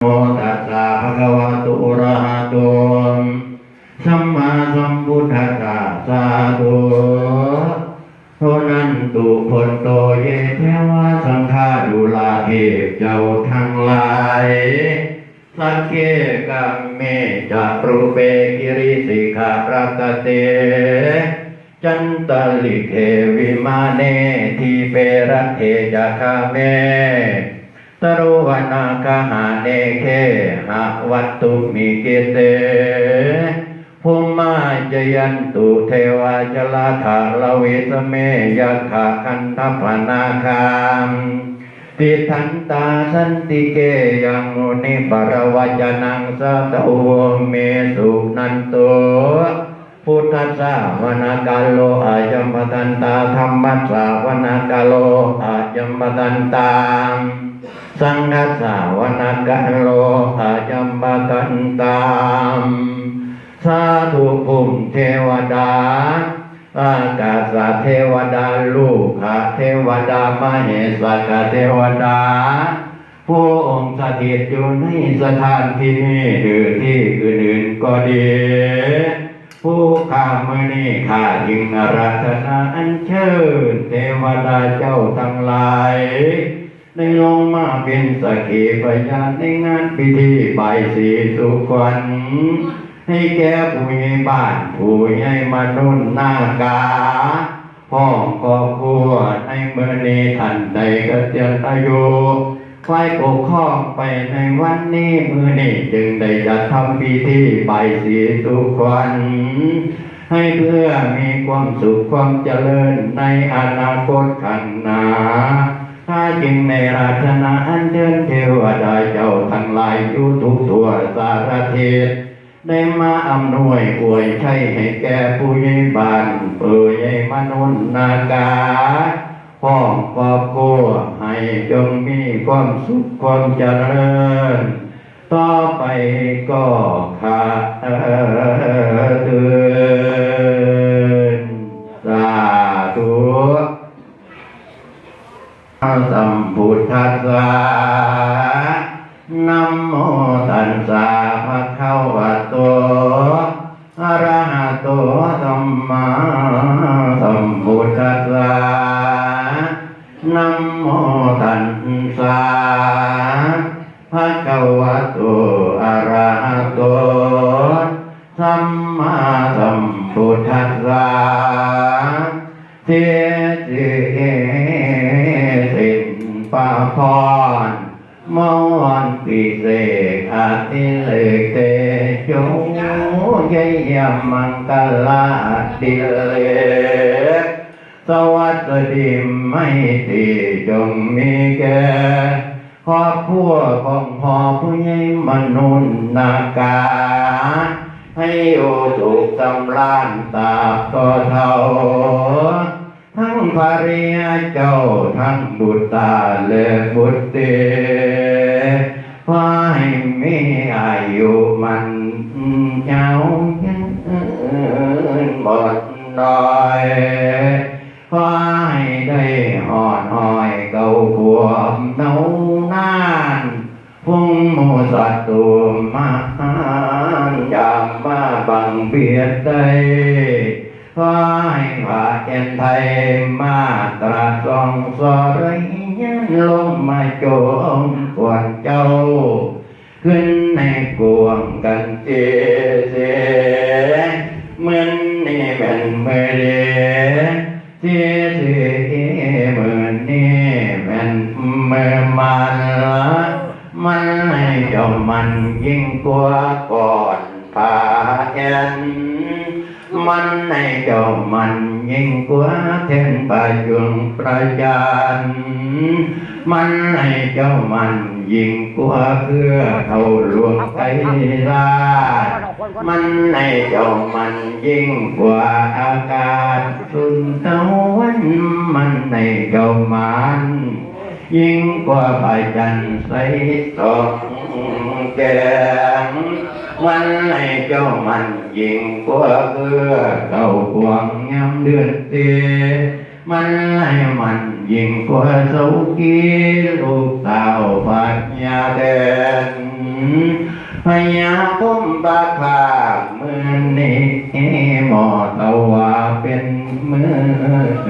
โมตัสสะภะคะวะโตอะระหะโตสัมมาสัมพุทธัสสะสาธุโทนันตุพลโตเยเทวะสังฆาดุลาเหเจ้าทั้งหลายสักเกกัมเมจะปรูเปกิริสิกขาปรัตเตจันตลิเทวิมาเนทีเประเทจะคาเมตรุวนาคหาเนเคหะวัตตุมิกิเตภูมาจยันตุเทวาจลาภาลวิสเมยัคขะคันธปนาคามติทันตาสันติเกยังมุนิปรวัจนังสัตโอเมสุนันโตพุทธัสสะวนากาโลอายัมปตันตาธัมมัสสะวนากาโลอายัมปตันตาสังฆัสสะวนากาโลอายัมปตันตาสาธุภูมิเทวดาอากาศเทวดาลูกขเทวดามเหสกเทวดาผู้องค์สถิตอยู่ในสถานที่นี้หรือที่อื่นๆก็ดีผู้ข้ามือนี้ข้าจึงอาราธนาอัญเชิญเทวดาเจ้าทั้งหลายได้ลงมาเป็นสักขีพยานในงานพิธีบายสีสุขวัญให้แก่ผู้ใหญ่บ้านผู้ใหญ่มนุษย์นากาพ่อครอบครัวในเมื่อนี้ท่านใดเกษียณอายุไว้ปกครองไปในวันนี้มื้อนี้จึงได้จัดทำพิธีบายสีสุขวัญให้เพื่อมีความสุขความเจริญในอนาคตข้างหน้าถ้าจึงในราชนาอันเชิญเทวดาเจ้าทั้งหลายอยู่ทุกทั่วสารทิศได้มาอำนวยอวยชัยให้แก่ผู้ใหญ่บ้านผู้ใหญ่มนุษย์นากาพ้องครอบครัวให้จงมีความสุขความเจริญต่อไปก็ข้าเตือนสาธุสัมพุทธัสสะนะโมตัสสะภะคะวะโตอะระหะโตสัมมาสัมพุทธัสสะนะโมตัสสะภะคะวะโตอะระหะโตสัมมาสัมพุทธัสสะเทสิสินปะพรมอนปิเสกอาทิเลกเตโยเยยมังกลาดิเลกสวัสดีไม่ตีจงมีแก่ครอบครัวของพ่อผู้ใหญ่มนุษย์นากาให้อยู่สุขสำราญตราบต่อเท่าทั้งภริยาเจ้าทั้งบุตรตาและบุตรเตขอให้มีอายุมันยาวยืนหมดน้อยขอให้ได้ห่อน้อยเก่าขวบเนาวนานพุ่งมูสัตตุมานยามมาบังเบียดได้ขอให้พระเอ็นไทยมาตราสองสรยันลงมาโจมกวนเจ้าขึ้นในกวงกันเจเสเหมือนนี่เป็นเมื่อเดเจเสเหมือนนี่เป็นเมื่อมันให้เจ้ามันยิ่งกว่าก่อนพาเอ็นมันให้เจ้ามันยิ่งกว่าเทนประยุงประจานมันให้เจ้ามันยิ่งกว่าเพื่อเท่าหลวงไทยราชมันให้เจ้ามันยิ่งกว่าอากาศสุนทรวันมันให้เจ้ามันยิ่งกว่าพระจันทร์ใสส่องแก้มมันให้เจ้ามันยิ่งกว่าเพื่อเก่าขวางย้ำเดือนเตมันให้มันยิ่งกว่าเสากีลูกสาวปัญญาเด่น พญาพุ่มบาคามือนี้หมอตะวาเป็นมือเด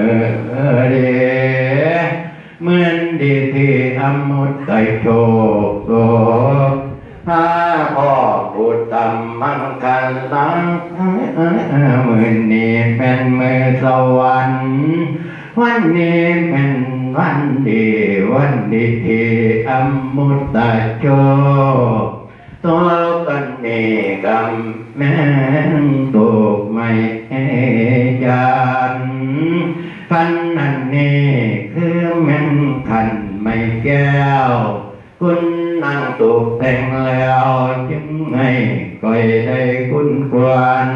เหมือนดีที่อมุตไตโชโกพาพ่อพุทธมังคันลังมือนี้เป็นมือสวรรค์วันนี้เป็นวันดีวันดีที่อมุตตะโชตัวกันนี้กำแม่นตุกไม่ยานพันนันนี้คือแม่นขันไม่แก้วคุณนั่งตกแต่งแล้วจึงไงก็ได้คุณควร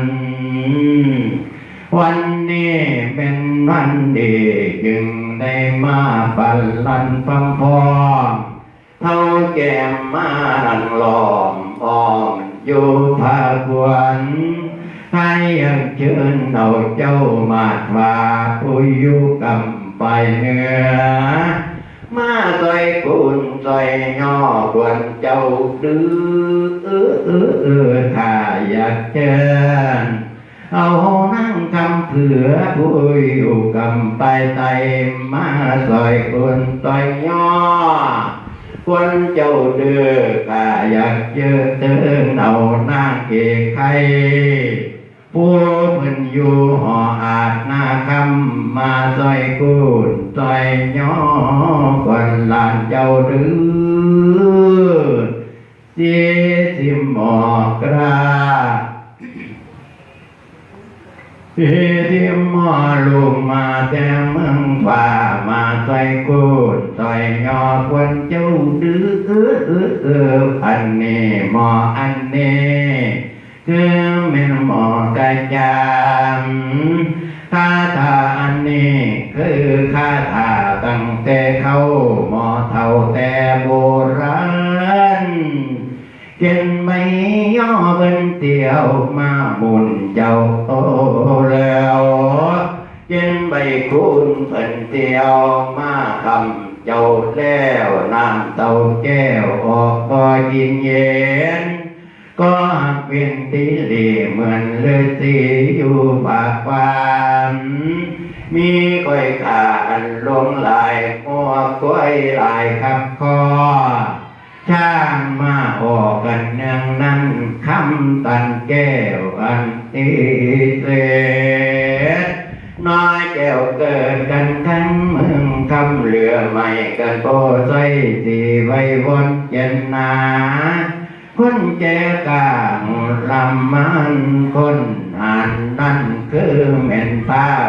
วันนี้เป็นวันดีจึงได้มาปัลลันฟังพอเท่าแก่มานั่งล้อมอ้อมอยู่ภาควันให้ยังเชิญเอาเจ้ามาถวาผู้อยู่กำไปเหนือมาใส่กุนใส่ย่อควรเจ้าดื้อถ้าอยากเชิญเอานั่งคำเผื่อผู้อยู่กำไปไตมาใส่กุนใส่ย่อควรเจ้าดื้อถ้าอยากเจอเตือนเอานางเอกใครผู้มันอยู่หออาจหน้าคำมาซอยกูดซอยย่อก่อนลานเจ้าดื้อเสียสิหมอกราเสียสิหมอลูกมาแต่เมืองฝ่ามาซอยกูดซอยย่อควรเจ้าดื้ออันนี้หมออันนี้คือแม่นหมอกระจามคาถาอันนี้คือคาถาตั้งแต่เขาหมอเท่าแต่โบราณเกินไม่ย่อเป็นเตียวมาบุญเจ้าโตแล้วเกินใบคุณเป็นเตียวมาคำเจ้าแล้วน้ำเต้าแก้วออกก็ยินเย็นก็เป็นตีลีเหมือนฤาษีอยู่ปากฟานมีก้อยขาอันลงลายหัวก้อยลายขับคอช่างมาออกกันเนืองนั้นคำตันแก้วอันติเสดน้อยแก้วเกิดกันทั้งเมืองคำเหลือไม่กันโปใส่สีไว้วนเย็นนาคนแก่กลางลำมันคนหันนั่นคือแม่นตา